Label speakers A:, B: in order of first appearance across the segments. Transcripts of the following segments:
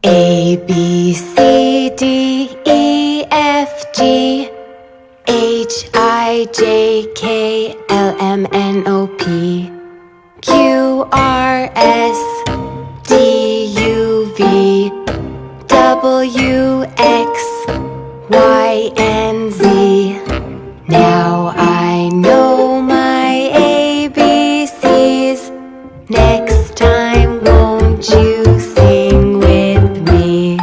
A: A, B, C, D, E, F, G, H, I, J, K, L, M, N, O, P, Q, R, S, D, U, V, W, X, Y, and Z. Now I know my ABCs. Next time, won't you sing with me?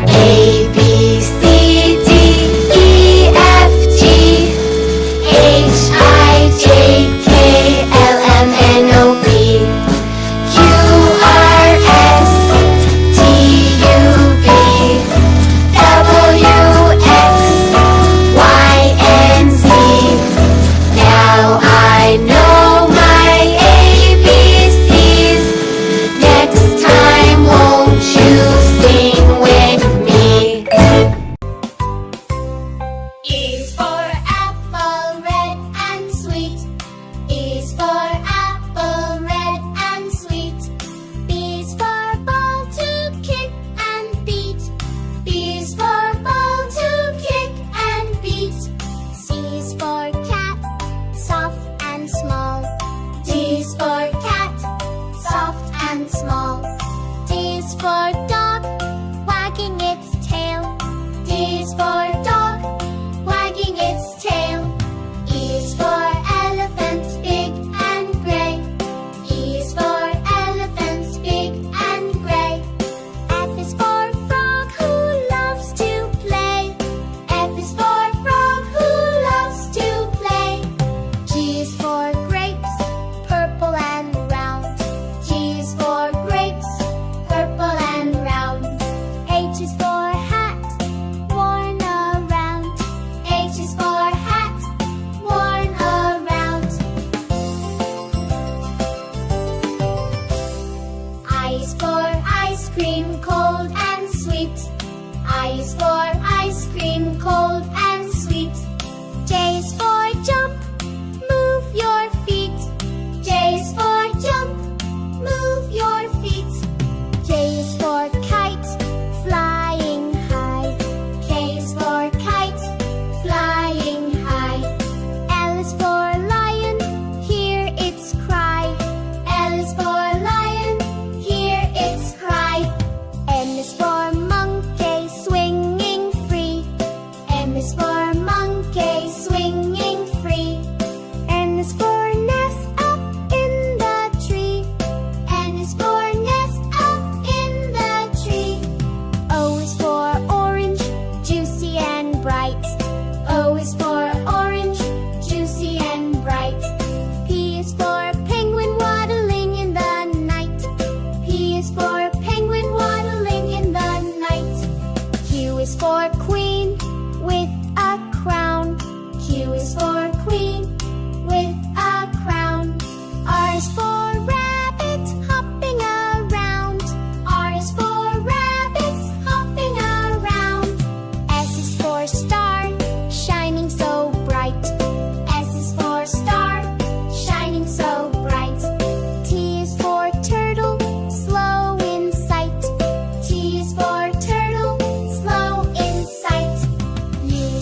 A: A, B, C, D, E, F, G, H, I, J, K, L, M, N, O, P, Q, R, S, T, U, V, W, X, Y, and Z. Now I know my ABCs. Next time, won't you sing with me?
B: E is for apple, red and sweet. E is for apple, red and sweet. B is for ball to kick and beat. B is for ball to kick and beat. C is for cat, soft and small. D is for cat, soft and small. D is for dog, wagging its tail. D is for dog, wagging its tail. E is for elephant, big and gray. E is for elephant, big and gray. F is for frog who loves to play. F is for frog who loves to play. G is for grapes, purple and round. G is for grapes, purple and round. H is for hat, worn around. H is for hat, worn around. I is for ice cream, cold and sweet. I is for ice cream, cold and sweet. J is for jump, move your feet. J is for jump, move your feet. K is for kite, flying high. K is for kite, flying high. L is for lion, hear its cry. L is for lion, hear its cry. M is for monkey, swinging free. M is for monkey, swinging free. N is for nest up in the tree. N is for nest up in the tree. O is for orange, juicy and bright. O is for orange, juicy and bright. P is for penguin waddling in the night. P is for penguin waddling in the night. Q is for queen with a crown. Q is for queen with a crown. R is for rabbit hopping around. R is for rabbit hopping around. S is for star, shining so bright. S is for star, shining so bright. T is for turtle, slow in sight. T is for turtle, slow in sight. U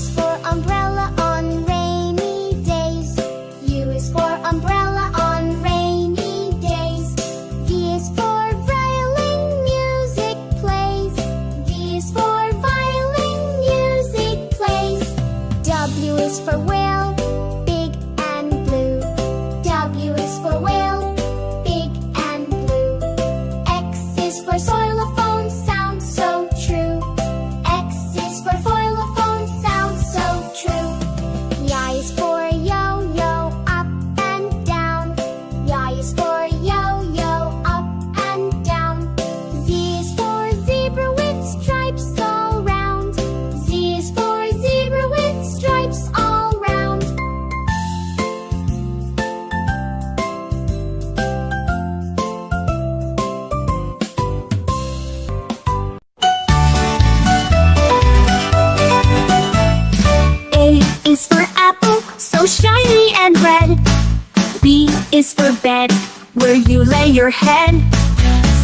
C: for bed, where you lay your head.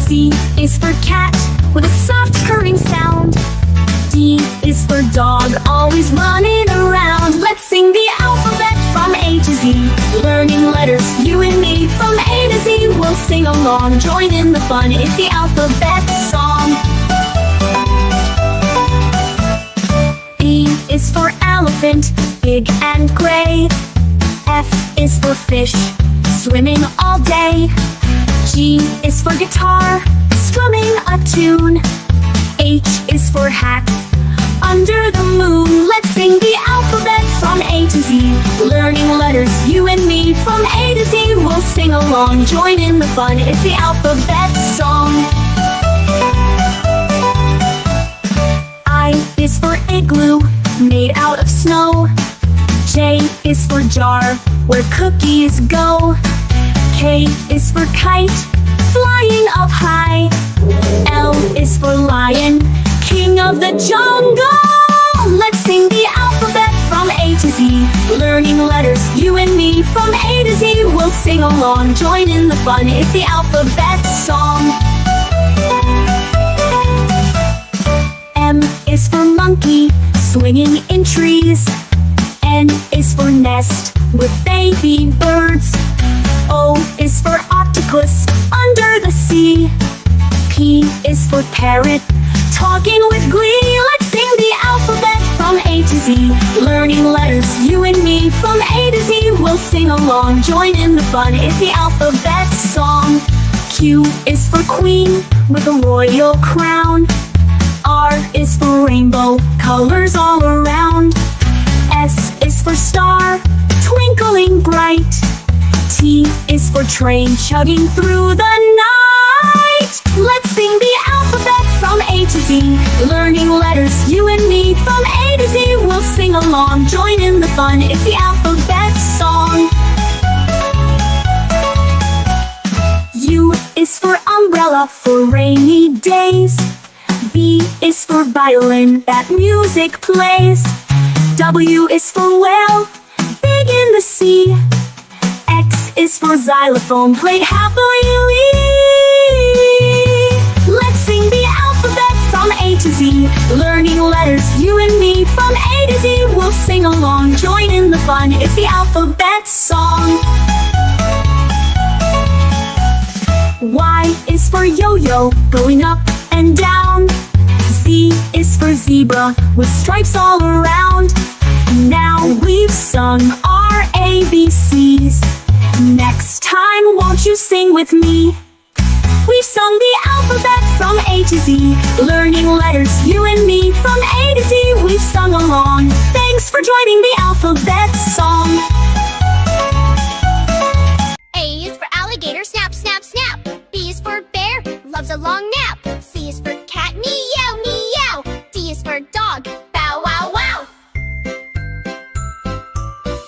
C: C is for cat, with a soft purring sound. D is for dog, always running around. Let's sing the alphabet from A to Z, learning letters, you and me. From A to Z, we'll sing along, join in the fun, it's the alphabet song. E is for elephant, big and gray. F is for fish, swimming all day. G is for guitar, strumming a tune. H is for hat, under the moon. Let's sing the alphabet from A to Z, learning letters, you and me. From A to Z, we'll sing along, join in the fun, it's the alphabet song. I is for igloo, made out of snow. J is for jar, where cookies go. K is for kite, flying up high. L is for lion, king of the jungle. Let's sing the alphabet from A to Z, learning letters, you and me. From A to Z, we'll sing along, join in the fun, it's the alphabet song. M is for monkey, swinging in trees. N is for nest, with baby birds. O is for octopus, under the sea. P is for parrot, talking with glee. Let's sing the alphabet from A to Z, learning letters, you and me. From A to Z, we'll sing along, join in the fun, it's the alphabet song. Q is for queen, with a royal crown. R is for rainbow, colors all around. S is for star, twinkling bright. T is for train, chugging through the night. Let's sing the alphabet from A to Z, learning letters, you and me. From A to Z, we'll sing along, join in the fun, it's the alphabet song. U is for umbrella, for rainy days. V is for violin, that music plays. W is for whale, big in the sea. X is for xylophone, played happily. Let's sing the alphabet from A to Z, learning letters, you and me. From A to Z, we'll sing along, join in the fun, it's the alphabet song. Y is for yo-yo, going up and down. Z is for zebra, with stripes all around. Now we've sung our ABCs. Next time, won't you sing with me? We've sung the alphabet from A to Z, learning letters, you and me. From A to Z, we've sung along. Thanks for joining the alphabet song.
B: A is for alligator, snap, snap, snap. B is for bear, loves a long nap. C is for cat, meow, meow. D is for dog, bow, wow, wow.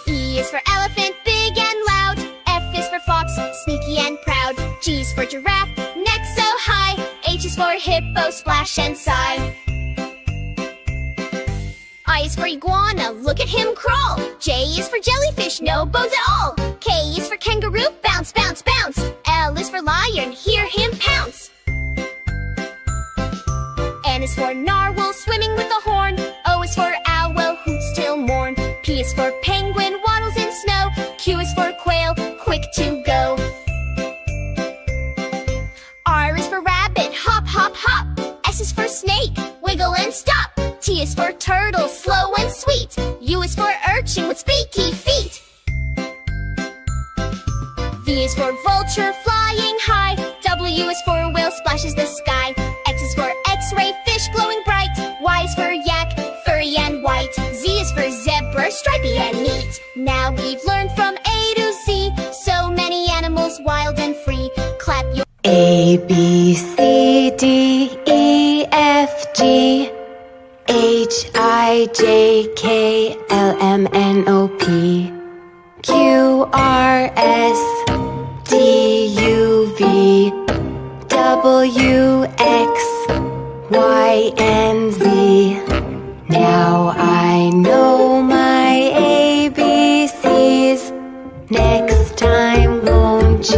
B: E is for elephant, big and loud. F is for fox, sneaky and proud. G is for giraffe, neck so high. H is for hippo, splash and sigh. I is for iguana, look at him crawl. J is for jellyfish, no bones at all. K is for kangaroo, bounce, bounce, bounce. L is for lion, hear him pounce. N is for narwhal, swimming with a horn. O is for owl, hoots till morn. P is for penguin, waddles in snow. Q is for quail, quick to go. R is for rabbit, hop, hop, hop. S is for snake, wiggle and stop. T is for turtle, slow and sweet. U is for urchin with speaky feet. V is for vulture, flying high. W is for whale, splashes the sky. X is for x-ray, fish glowing bright. Y is for yak, furry and white. Z is for zebra, stripy and neat. Now we've learned from A to Z, so many animals wild and free. Clap your
A: A, B, C, D, E, F, G, H, I, J, K, L, M, N, O, P, Q, R, S, D, U, V, W, X, Y, and Z. Now I know my ABCs. Next time, won't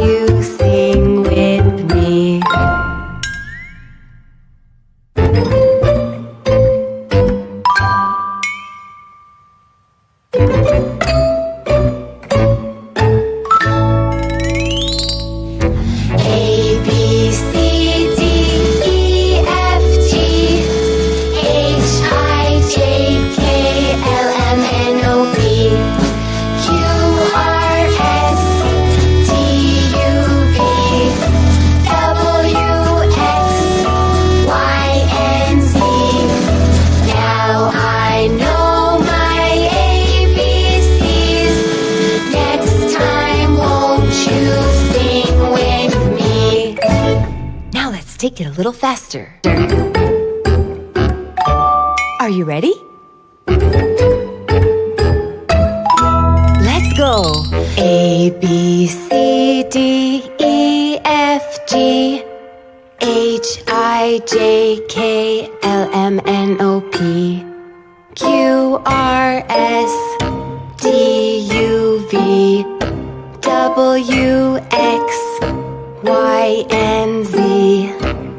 A: make it a little faster. Are you ready? Let's go! A, B, C, D, E, F, G, H, I, J, K, L, M, N, O, P, Q, R, S, T, U, V, W, X, Y, and Z.